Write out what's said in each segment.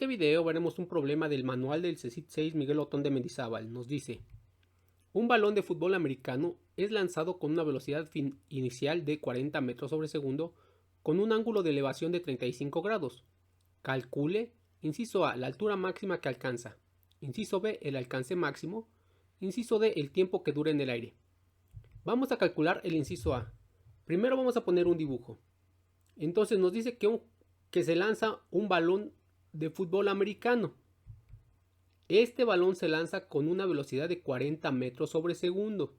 este video veremos un problema del manual del CSIC 6 Miguel Otón de Mendizábal. Nos dice: un balón de fútbol americano es lanzado con una velocidad inicial de 40 metros sobre segundo con un ángulo de elevación de 35 grados. Calcule, inciso A, la altura máxima que alcanza, inciso B, el alcance máximo, inciso D, el tiempo que dura en el aire. Vamos a calcular el inciso A. Primero vamos a poner un dibujo. Entonces nos dice que se lanza un balón de fútbol americano. Este balón se lanza con una velocidad de 40 metros sobre segundo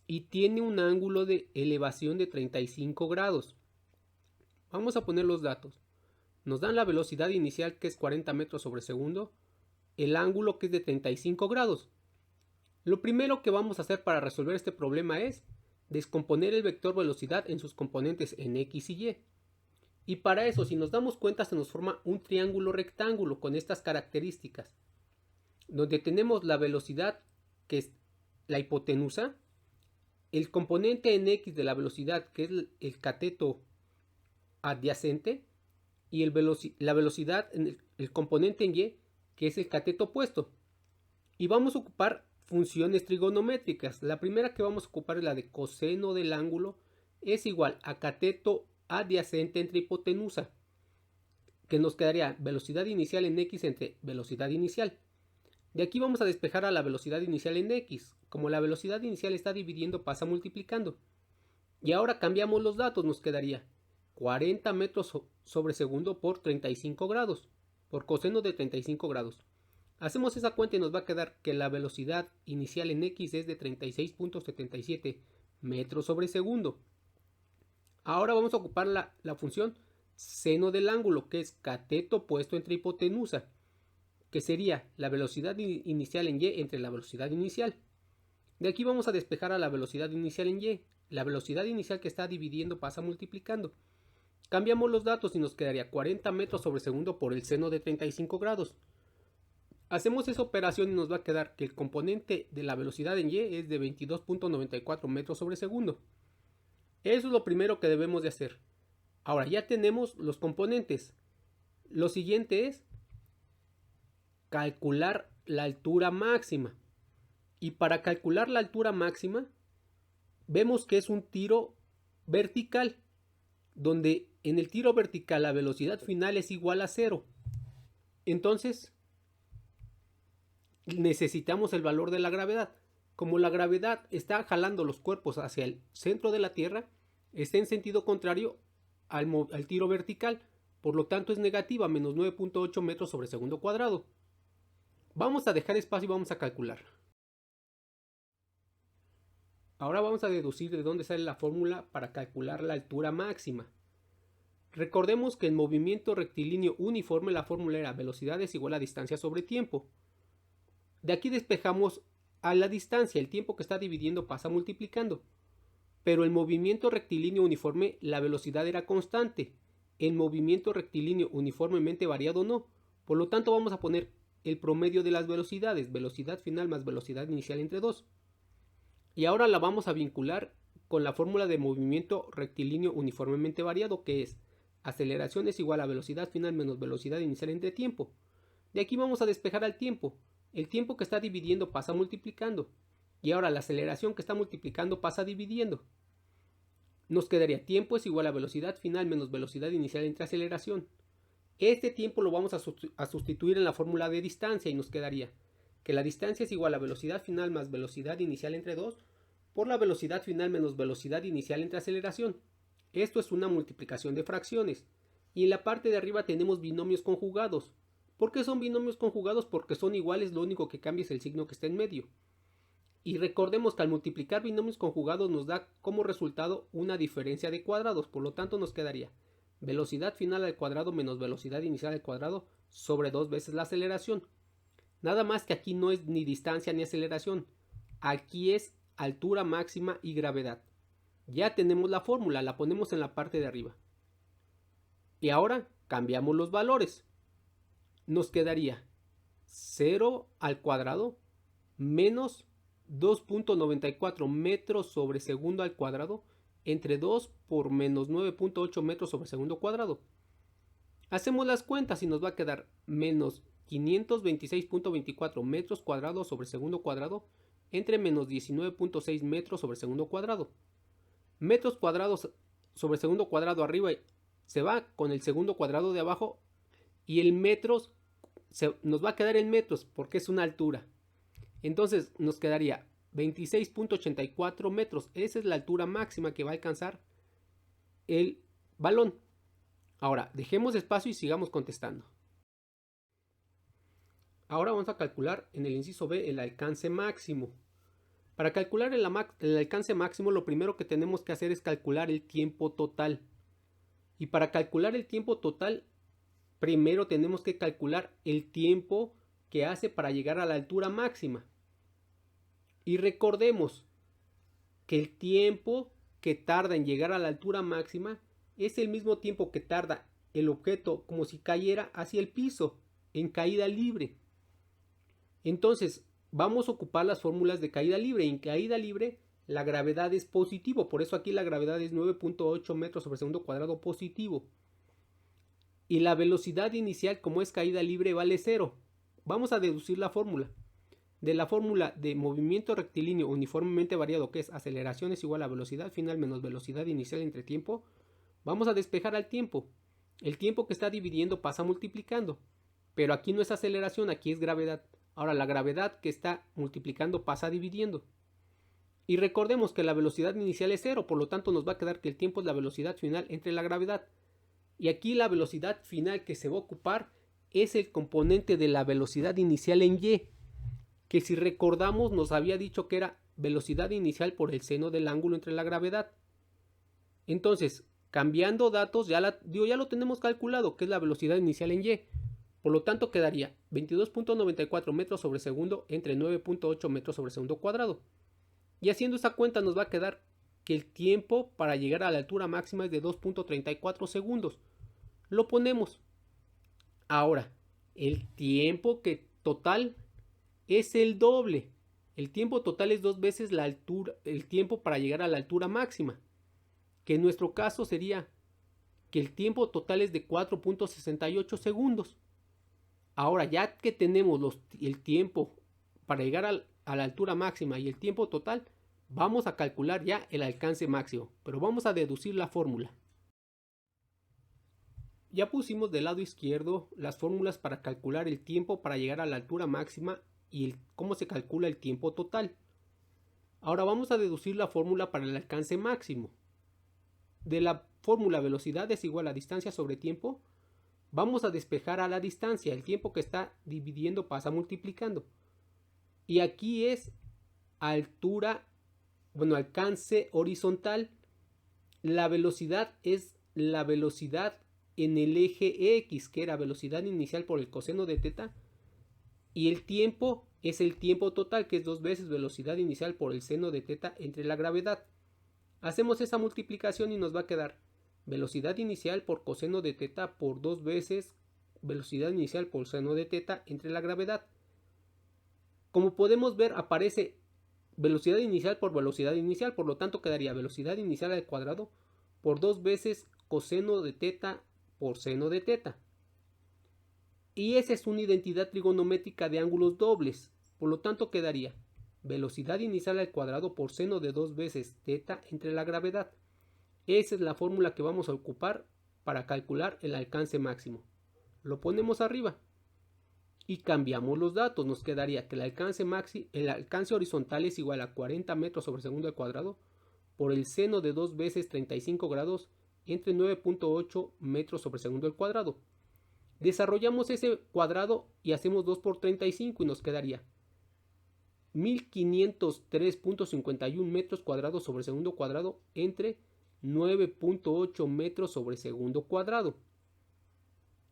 y tiene un ángulo de elevación de 35 grados. Vamos a poner los datos. Nos dan la velocidad inicial, que es 40 metros sobre segundo, el ángulo, que es de 35 grados. Lo primero que vamos a hacer para resolver este problema es descomponer el vector velocidad en sus componentes en X y Y. Y para eso, si nos damos cuenta, se nos forma un triángulo rectángulo con estas características, donde tenemos la velocidad, que es la hipotenusa, el componente en X de la velocidad, que es el cateto adyacente, y la velocidad en el componente en Y, que es el cateto opuesto. Y vamos a ocupar funciones trigonométricas. La primera que vamos a ocupar es la de coseno del ángulo, es igual a cateto adyacente entre hipotenusa, que nos quedaría velocidad inicial en X entre velocidad inicial. De aquí vamos a despejar a la velocidad inicial en X. Como la velocidad inicial está dividiendo, pasa multiplicando. Y ahora cambiamos los datos, nos quedaría 40 metros sobre segundo por 35 grados, por coseno de 35 grados. Hacemos esa cuenta y nos va a quedar que la velocidad inicial en X es de 36.77 metros sobre segundo. Ahora vamos a ocupar la función seno del ángulo, que es cateto opuesto entre hipotenusa, que sería la velocidad inicial en Y entre la velocidad inicial. De aquí vamos a despejar a la velocidad inicial en Y. La velocidad inicial que está dividiendo pasa multiplicando. Cambiamos los datos y nos quedaría 40 metros sobre segundo por el seno de 35 grados. Hacemos esa operación y nos va a quedar que el componente de la velocidad en Y es de 22.94 metros sobre segundo. Eso es lo primero que debemos de hacer. Ahora ya tenemos los componentes. Lo siguiente es calcular la altura máxima. Y para calcular la altura máxima, vemos que es un tiro vertical, donde en el tiro vertical la velocidad final es igual a 0. Entonces necesitamos el valor de la gravedad. Como la gravedad está jalando los cuerpos hacia el centro de la Tierra, está en sentido contrario al tiro vertical, por lo tanto es negativa, menos 9.8 metros sobre segundo cuadrado. Vamos a dejar espacio y vamos a calcular. Ahora vamos a deducir de dónde sale la fórmula para calcular la altura máxima. Recordemos que en movimiento rectilíneo uniforme la fórmula era velocidad es igual a distancia sobre tiempo. De aquí despejamos a la distancia, el tiempo que está dividiendo pasa multiplicando. Pero en movimiento rectilíneo uniforme la velocidad era constante. En movimiento rectilíneo uniformemente variado no. Por lo tanto vamos a poner el promedio de las velocidades, velocidad final más velocidad inicial entre 2. Y ahora la vamos a vincular con la fórmula de movimiento rectilíneo uniformemente variado, que es aceleración es igual a velocidad final menos velocidad inicial entre tiempo. De aquí vamos a despejar al tiempo. El tiempo que está dividiendo pasa multiplicando. Y ahora la aceleración que está multiplicando pasa dividiendo. Nos quedaría tiempo es igual a velocidad final menos velocidad inicial entre aceleración. Este tiempo lo vamos a sustituir en la fórmula de distancia y nos quedaría que la distancia es igual a velocidad final más velocidad inicial entre 2 por la velocidad final menos velocidad inicial entre aceleración. Esto es una multiplicación de fracciones. Y en la parte de arriba tenemos binomios conjugados. ¿Por qué son binomios conjugados? Porque son iguales, lo único que cambia es el signo que está en medio. Y recordemos que al multiplicar binomios conjugados nos da como resultado una diferencia de cuadrados. Por lo tanto nos quedaría velocidad final al cuadrado menos velocidad inicial al cuadrado sobre 2 veces la aceleración. Nada más que aquí no es ni distancia ni aceleración. Aquí es altura máxima y gravedad. Ya tenemos la fórmula, la ponemos en la parte de arriba. Y ahora cambiamos los valores. Nos quedaría 0 al cuadrado menos 2.94 metros sobre segundo al cuadrado entre 2 por menos 9.8 metros sobre segundo cuadrado. Hacemos las cuentas y nos va a quedar menos 526.24 metros cuadrados sobre segundo cuadrado entre menos 19.6 metros sobre segundo cuadrado. Metros cuadrados sobre segundo cuadrado arriba se va con el segundo cuadrado de abajo y el metros nos va a quedar en metros porque es una altura. Entonces nos quedaría 26.84 metros. Esa es la altura máxima que va a alcanzar el balón. Ahora, dejemos espacio y sigamos contestando. Ahora vamos a calcular en el inciso B el alcance máximo. Para calcular el alcance máximo, lo primero que tenemos que hacer es calcular el tiempo total. Y para calcular el tiempo total, primero tenemos que calcular el tiempo que hace para llegar a la altura máxima. Y recordemos que el tiempo que tarda en llegar a la altura máxima es el mismo tiempo que tarda el objeto como si cayera hacia el piso, en caída libre. Entonces, vamos a ocupar las fórmulas de caída libre. En caída libre, la gravedad es positivo, por eso aquí la gravedad es 9.8 metros sobre segundo cuadrado positivo. Y la velocidad inicial, como es caída libre, vale 0. Vamos a deducir la fórmula. De la fórmula de movimiento rectilíneo uniformemente variado, que es aceleración es igual a velocidad final menos velocidad inicial entre tiempo, vamos a despejar al tiempo. El tiempo que está dividiendo pasa multiplicando, pero aquí no es aceleración, aquí es gravedad. Ahora la gravedad que está multiplicando pasa dividiendo. Y recordemos que la velocidad inicial es 0, por lo tanto nos va a quedar que el tiempo es la velocidad final entre la gravedad. Y aquí la velocidad final que se va a ocupar es el componente de la velocidad inicial en y, que si recordamos nos había dicho que era velocidad inicial por el seno del ángulo entre la gravedad. Entonces, cambiando datos, ya lo tenemos calculado, que es la velocidad inicial en y. Por lo tanto, quedaría 22.94 metros sobre segundo entre 9.8 metros sobre segundo cuadrado. Y haciendo esa cuenta nos va a quedar que el tiempo para llegar a la altura máxima es de 2.34 segundos. Lo ponemos. Ahora, el tiempo total es el doble. El tiempo total es 2 veces la altura, el tiempo para llegar a la altura máxima. Que en nuestro caso sería que el tiempo total es de 4.68 segundos. Ahora, ya que tenemos el tiempo para llegar a la altura máxima y el tiempo total, vamos a calcular ya el alcance máximo, pero vamos a deducir la fórmula. Ya pusimos del lado izquierdo las fórmulas para calcular el tiempo para llegar a la altura máxima y cómo se calcula el tiempo total. Ahora vamos a deducir la fórmula para el alcance máximo. De la fórmula velocidad es igual a distancia sobre tiempo, vamos a despejar a la distancia. El tiempo que está dividiendo pasa multiplicando. Y aquí es alcance horizontal. La velocidad es la velocidad en el eje X, que era velocidad inicial por el coseno de teta. Y el tiempo es el tiempo total, que es 2 veces velocidad inicial por el seno de teta entre la gravedad. Hacemos esa multiplicación y nos va a quedar velocidad inicial por coseno de teta por 2 veces velocidad inicial por seno de teta entre la gravedad. Como podemos ver, aparece velocidad inicial por velocidad inicial, por lo tanto quedaría velocidad inicial al cuadrado por 2 veces coseno de teta por seno de teta. Y esa es una identidad trigonométrica de ángulos dobles, por lo tanto quedaría velocidad inicial al cuadrado por seno de 2 veces teta entre la gravedad. Esa es la fórmula que vamos a ocupar para calcular el alcance máximo. Lo ponemos arriba y cambiamos los datos. Nos quedaría que el alcance horizontal es igual a 40 metros sobre segundo al cuadrado por el seno de 2 veces 35 grados entre 9.8 metros sobre segundo al cuadrado. Desarrollamos ese cuadrado y hacemos 2 por 35 y nos quedaría 1503.51 metros cuadrados sobre segundo cuadrado entre 9.8 metros sobre segundo cuadrado.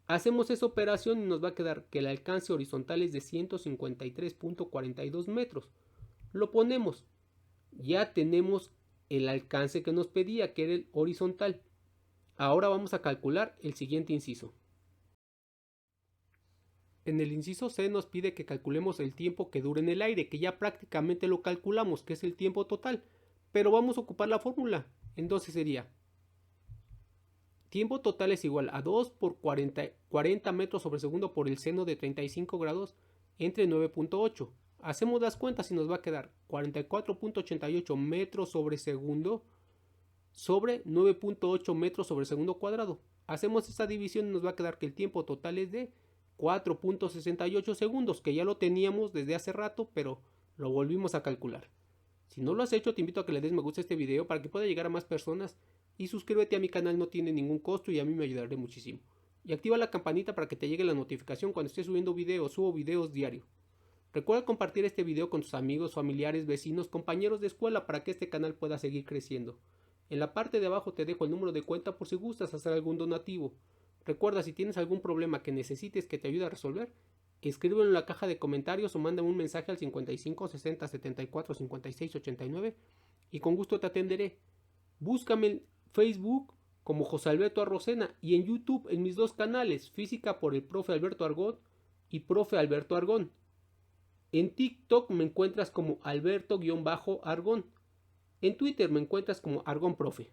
Hacemos esa operación y nos va a quedar que el alcance horizontal es de 153.42 metros. Lo ponemos. Ya tenemos el alcance que nos pedía, que era el horizontal. Ahora vamos a calcular el siguiente inciso. En el inciso C nos pide que calculemos el tiempo que dura en el aire, que ya prácticamente lo calculamos, que es el tiempo total, pero vamos a ocupar la fórmula. Entonces sería Tiempo total es igual a 2 por 40 metros sobre segundo por el seno de 35 grados entre 9.8. Hacemos las cuentas y nos va a quedar 44.88 metros sobre segundo sobre 9.8 metros sobre segundo cuadrado. Hacemos esta división y nos va a quedar que el tiempo total es de 4.68 segundos, que ya lo teníamos desde hace rato, pero lo volvimos a calcular. Si no lo has hecho, te invito a que le des me gusta a este video para que pueda llegar a más personas y suscríbete a mi canal, no tiene ningún costo y a mí me ayudará muchísimo. Y activa la campanita para que te llegue la notificación cuando esté subiendo videos, subo videos diario. Recuerda compartir este video con tus amigos, familiares, vecinos, compañeros de escuela para que este canal pueda seguir creciendo. En la parte de abajo te dejo el número de cuenta por si gustas hacer algún donativo. Recuerda, si tienes algún problema que necesites que te ayude a resolver, escríbelo en la caja de comentarios o mándame un mensaje al 55 60 74 56 89 y con gusto te atenderé. Búscame en Facebook como José Alberto Arrocena y en YouTube en mis dos canales, Física por el Profe Alberto Argón y Profe Alberto Argón. En TikTok me encuentras como Alberto-Argón. En Twitter me encuentras como Argón Profe.